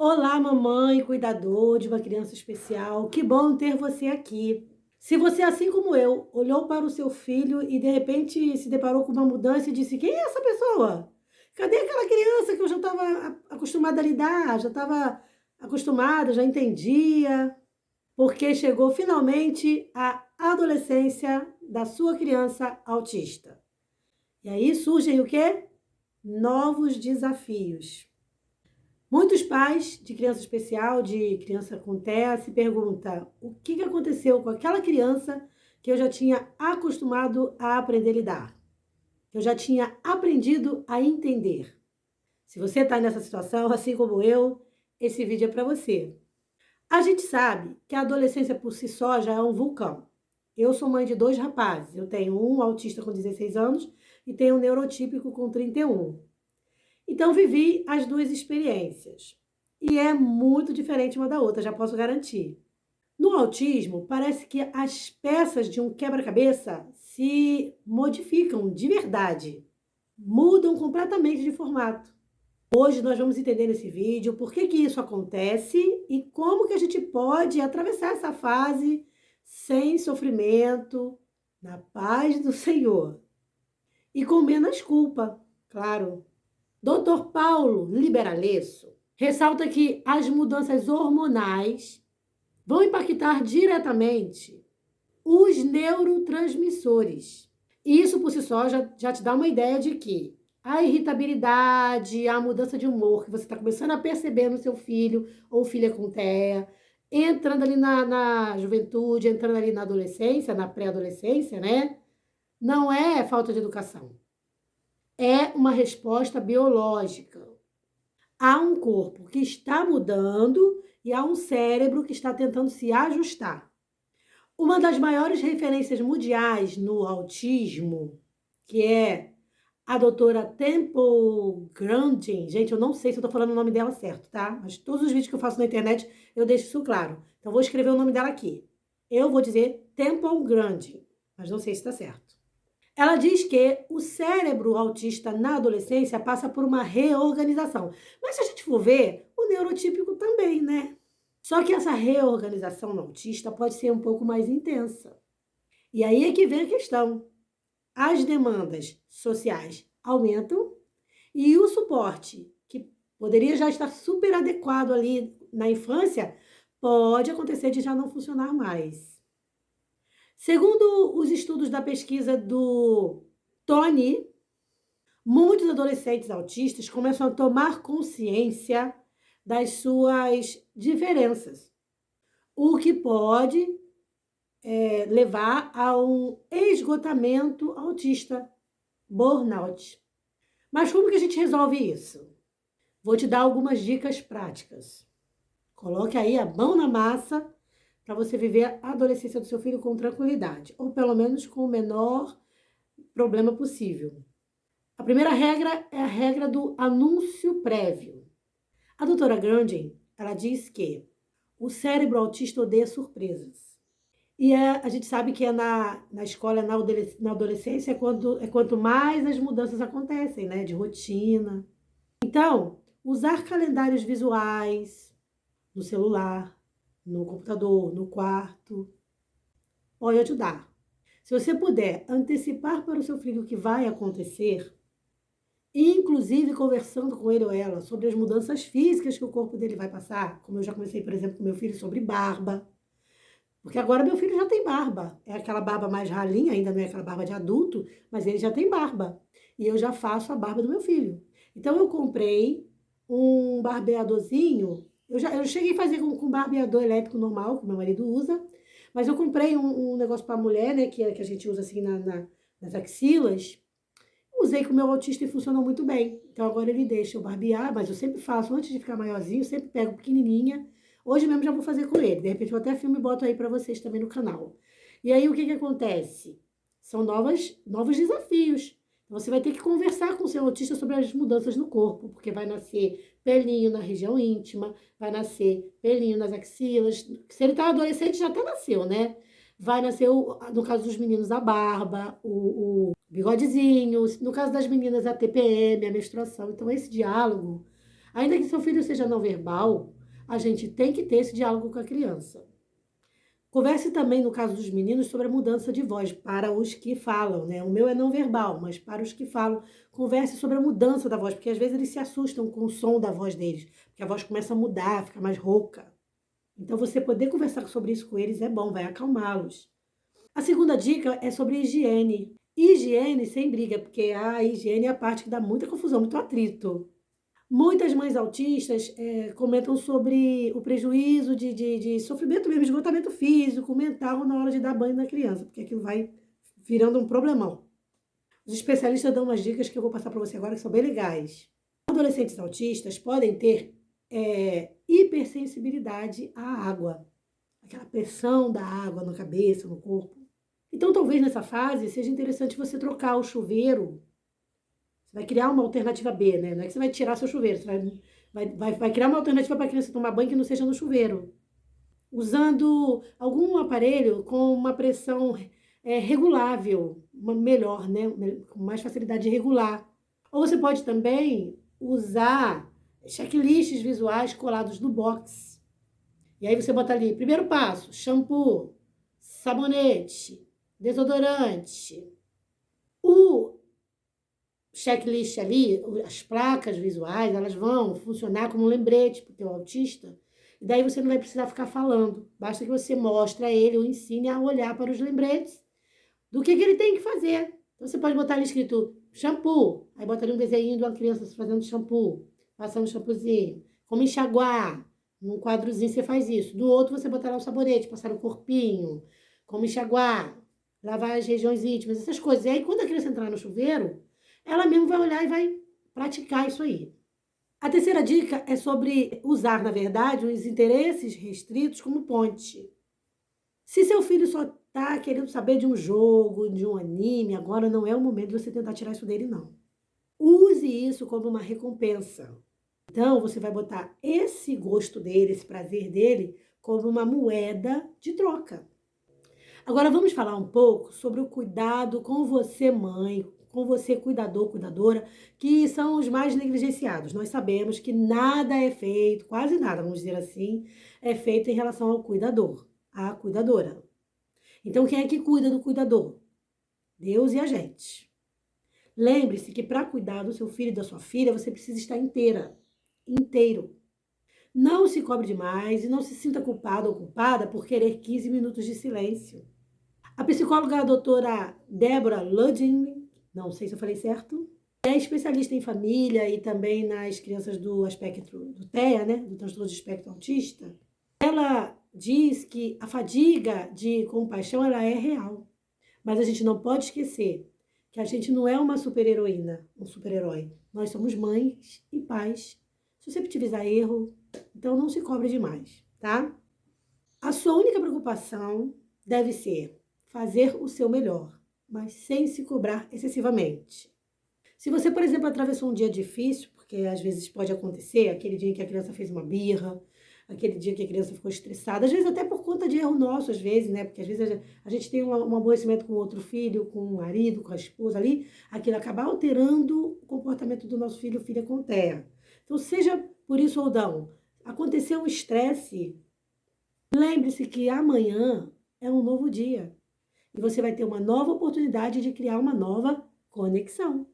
Olá, mamãe, cuidador de uma criança especial. Que bom ter você aqui. Se você, assim como eu, olhou para o seu filho e de repente se deparou com uma mudança e disse: Quem é essa pessoa? Cadê aquela criança que eu já estava acostumada a lidar, já estava acostumada, já entendia? Porque chegou finalmente a adolescência da sua criança autista. E aí surgem o quê? Novos desafios. Muitos pais de criança especial, de criança com TEA, se perguntam o que aconteceu com aquela criança que eu já tinha acostumado a aprender a lidar, que eu já tinha aprendido a entender. Se você está nessa situação, assim como eu, esse vídeo é para você. A gente sabe que a adolescência por si só já é um vulcão. Eu sou mãe de 2 rapazes. Eu tenho um autista com 16 anos e tenho um neurotípico com 31. Então, vivi as 2 experiências. E é muito diferente uma da outra, já posso garantir. No autismo, parece que as peças de um quebra-cabeça se modificam de verdade, mudam completamente de formato. Hoje nós vamos entender nesse vídeo por que isso acontece e como que a gente pode atravessar essa fase sem sofrimento, na paz do Senhor. E com menos culpa, claro. Dr. Paulo Liberalesso ressalta que as mudanças hormonais vão impactar diretamente os neurotransmissores. E isso por si só já te dá uma ideia de que a irritabilidade, a mudança de humor que você está começando a perceber no seu filho ou filha com TEA, entrando ali na juventude, entrando ali na adolescência, na pré-adolescência, né? Não é falta de educação. É uma resposta biológica. Há um corpo que está mudando e há um cérebro que está tentando se ajustar. Uma das maiores referências mundiais no autismo, que é a doutora Temple Grandin, gente, eu não sei se eu estou falando o nome dela certo, tá? Mas todos os vídeos que eu faço na internet eu deixo isso claro. Então vou escrever o nome dela aqui. Eu vou dizer Temple Grandin, mas não sei se está certo. Ela diz que o cérebro autista na adolescência passa por uma reorganização. Mas se a gente for ver, o neurotípico também, né? Só que essa reorganização no autista pode ser um pouco mais intensa. E aí é que vem a questão. As demandas sociais aumentam e o suporte, que poderia já estar super adequado ali na infância, pode acontecer de já não funcionar mais. Segundo os estudos da pesquisa do Tony, muitos adolescentes autistas começam a tomar consciência das suas diferenças, o que pode levar a um esgotamento autista, burnout. Mas como que a gente resolve isso? Vou te dar algumas dicas práticas. Coloque aí a mão na massa para você viver a adolescência do seu filho com tranquilidade, ou pelo menos com o menor problema possível. A primeira regra é a regra do anúncio prévio. A doutora Grandin, ela diz que o cérebro autista odeia surpresas. E a gente sabe que na escola, na adolescência, quanto mais as mudanças acontecem, né? De rotina. Então, usar calendários visuais no celular, no computador, no quarto, pode ajudar. Se você puder antecipar para o seu filho o que vai acontecer, inclusive conversando com ele ou ela sobre as mudanças físicas que o corpo dele vai passar, como eu já comecei, por exemplo, com meu filho sobre barba, porque agora meu filho já tem barba, é aquela barba mais ralinha, ainda não é aquela barba de adulto, mas ele já tem barba, e eu já faço a barba do meu filho. Então eu comprei um barbeadorzinho. Eu cheguei a fazer com barbeador elétrico normal, que meu marido usa, mas eu comprei um negócio para mulher, né, que a gente usa assim nas axilas. Usei com o meu autista e funcionou muito bem. Então agora ele deixa eu barbear, mas eu sempre faço, antes de ficar maiorzinho, sempre pego pequenininha. Hoje mesmo já vou fazer com ele. De repente eu até filme e boto aí para vocês também no canal. E aí o que acontece? São novos desafios. Você vai ter que conversar com o seu autista sobre as mudanças no corpo, porque vai nascer pelinho na região íntima, vai nascer pelinho nas axilas. Se ele tá adolescente, já até nasceu, né? Vai nascer, no caso dos meninos, a barba, o bigodezinho. No caso das meninas, a TPM, a menstruação. Então, esse diálogo, ainda que seu filho seja não verbal, a gente tem que ter esse diálogo com a criança. Converse também, no caso dos meninos, sobre a mudança de voz para os que falam, né? O meu é não verbal, mas para os que falam, converse sobre a mudança da voz, porque às vezes eles se assustam com o som da voz deles, porque a voz começa a mudar, fica mais rouca. Então, você poder conversar sobre isso com eles é bom, vai acalmá-los. A segunda dica é sobre higiene. Higiene sem briga, porque a higiene é a parte que dá muita confusão, muito atrito. Muitas mães autistas comentam sobre o prejuízo de sofrimento mesmo, esgotamento físico, mental na hora de dar banho na criança, porque aquilo vai virando um problemão. Os especialistas dão umas dicas que eu vou passar para você agora que são bem legais. Adolescentes autistas podem ter hipersensibilidade à água, aquela pressão da água na cabeça, no corpo. Então, talvez nessa fase seja interessante você trocar o chuveiro. Você vai criar uma alternativa B, né? Não é que você vai tirar seu chuveiro, você vai criar uma alternativa para a criança tomar banho que não seja no chuveiro. Usando algum aparelho com uma pressão regulável, melhor, né? Com mais facilidade de regular. Ou você pode também usar checklists visuais colados no box. E aí você bota ali, primeiro passo, shampoo, sabonete, desodorante. O checklist ali, as placas visuais, elas vão funcionar como um lembrete para o teu autista. E daí você não vai precisar ficar falando. Basta que você mostre a ele ou ensine a olhar para os lembretes do que ele tem que fazer. Então você pode botar ali escrito shampoo. Aí bota ali um desenho de uma criança fazendo shampoo, passando shampoozinho. Como enxaguar. Num quadrozinho você faz isso. Do outro você botar lá o sabonete, passar o corpinho. Como enxaguar. Lavar as regiões íntimas, essas coisas. E aí quando a criança entrar no chuveiro, ela mesmo vai olhar e vai praticar isso aí. A terceira dica é sobre usar, na verdade, os interesses restritos como ponte. Se seu filho só está querendo saber de um jogo, de um anime, agora não é o momento de você tentar tirar isso dele, não. Use isso como uma recompensa. Então, você vai botar esse gosto dele, esse prazer dele, como uma moeda de troca. Agora, vamos falar um pouco sobre o cuidado com você, mãe, com você, cuidador, cuidadora, que são os mais negligenciados. Nós sabemos que nada é feito, quase nada, vamos dizer assim, é feito em relação ao cuidador, à cuidadora. Então, quem é que cuida do cuidador? Deus e a gente. Lembre-se que para cuidar do seu filho e da sua filha, você precisa estar inteiro. Não se cobre demais e não se sinta culpado ou culpada por querer 15 minutos de silêncio. A psicóloga a doutora Deborah Ludwig, não sei se eu falei certo, é especialista em família e também nas crianças do espectro do TEA, né, do transtorno de espectro autista. Ela diz que a fadiga de compaixão ela é real, mas a gente não pode esquecer que a gente não é uma super-heroína, um super-herói. Nós somos mães e pais susceptíveis a erro, então não se cobre demais, tá? A sua única preocupação deve ser fazer o seu melhor, mas sem se cobrar excessivamente. Se você, por exemplo, atravessou um dia difícil, porque às vezes pode acontecer, aquele dia em que a criança fez uma birra, aquele dia que a criança ficou estressada, às vezes até por conta de erro nosso, às vezes, né? Porque às vezes a gente tem um aborrecimento com outro filho, com o marido, com a esposa ali, aquilo acaba alterando o comportamento do nosso filho ou filha com TEA. Então, seja por isso ou não, aconteceu um estresse, lembre-se que amanhã é um novo dia. E você vai ter uma nova oportunidade de criar uma nova conexão.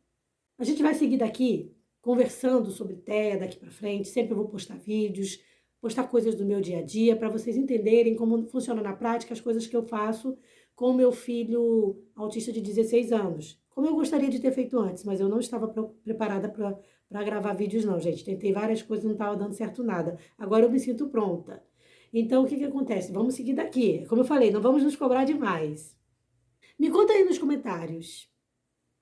A gente vai seguir daqui conversando sobre TEA daqui para frente. Sempre eu vou postar vídeos, postar coisas do meu dia a dia para vocês entenderem como funciona na prática as coisas que eu faço com o meu filho autista de 16 anos. Como eu gostaria de ter feito antes, mas eu não estava preparada para gravar vídeos não, gente. Tentei várias coisas, não estava dando certo nada. Agora eu me sinto pronta. Então, o que acontece? Vamos seguir daqui. Como eu falei, não vamos nos cobrar demais. Me conta aí nos comentários.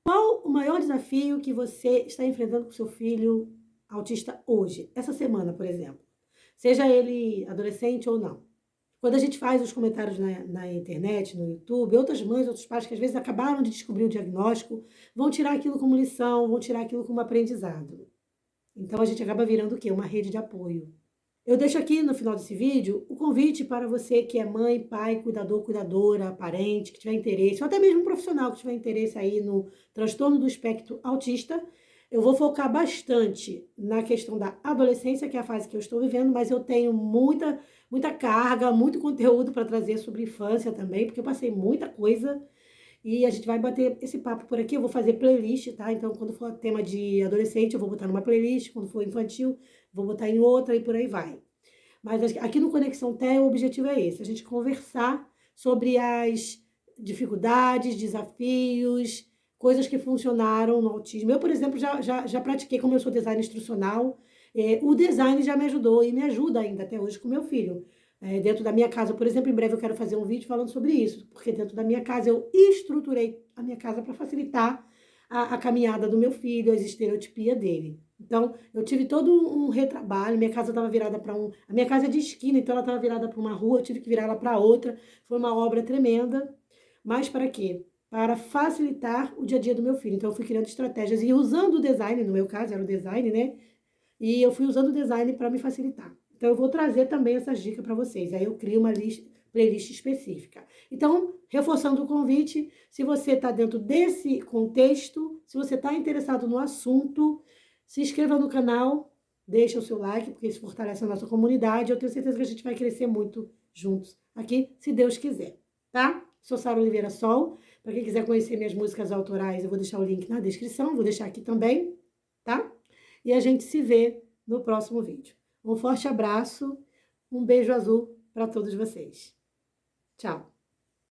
Qual o maior desafio que você está enfrentando com seu filho autista hoje? Essa semana, por exemplo. Seja ele adolescente ou não. Quando a gente faz os comentários na internet, no YouTube, outras mães, outros pais que às vezes acabaram de descobrir o diagnóstico, vão tirar aquilo como lição, vão tirar aquilo como aprendizado. Então a gente acaba virando o quê? Uma rede de apoio. Eu deixo aqui no final desse vídeo o convite para você que é mãe, pai, cuidador, cuidadora, parente, que tiver interesse, ou até mesmo um profissional que tiver interesse aí no transtorno do espectro autista, Eu vou focar bastante na questão da adolescência, que é a fase que eu estou vivendo, mas eu tenho muita carga, muito conteúdo para trazer sobre infância também, porque eu passei muita coisa e a gente vai bater esse papo por aqui. Eu vou fazer playlist, tá? Então, quando for tema de adolescente, eu vou botar numa playlist, quando for infantil, vou botar em outra e por aí vai. Mas aqui no Conexão Té, o objetivo é esse, a gente conversar sobre as dificuldades, desafios, coisas que funcionaram no autismo. Eu, por exemplo, já pratiquei, como eu sou design instrucional, o design já me ajudou e me ajuda ainda até hoje com meu filho. Dentro da minha casa, por exemplo, em breve eu quero fazer um vídeo falando sobre isso, porque dentro da minha casa eu estruturei a minha casa para facilitar a caminhada do meu filho, as estereotipias dele. Então, eu tive todo um retrabalho, minha casa estava virada para um... A minha casa é de esquina, então ela estava virada para uma rua, eu tive que virar ela para outra. Foi uma obra tremenda. Mas para quê? Para facilitar o dia a dia do meu filho. Então, eu fui criando estratégias e usando o design, no meu caso era o design, né? E eu fui usando o design para me facilitar. Então, eu vou trazer também essas dicas para vocês. Aí eu crio uma playlist específica. Então, reforçando o convite, se você está dentro desse contexto, se você está interessado no assunto, se inscreva no canal, deixa o seu like, porque isso fortalece a nossa comunidade. Eu tenho certeza que a gente vai crescer muito juntos aqui, se Deus quiser, tá? Sou Sara Oliveira Sol. Para quem quiser conhecer minhas músicas autorais, eu vou deixar o link na descrição, vou deixar aqui também, tá? E a gente se vê no próximo vídeo. Um forte abraço, um beijo azul para todos vocês. Tchau!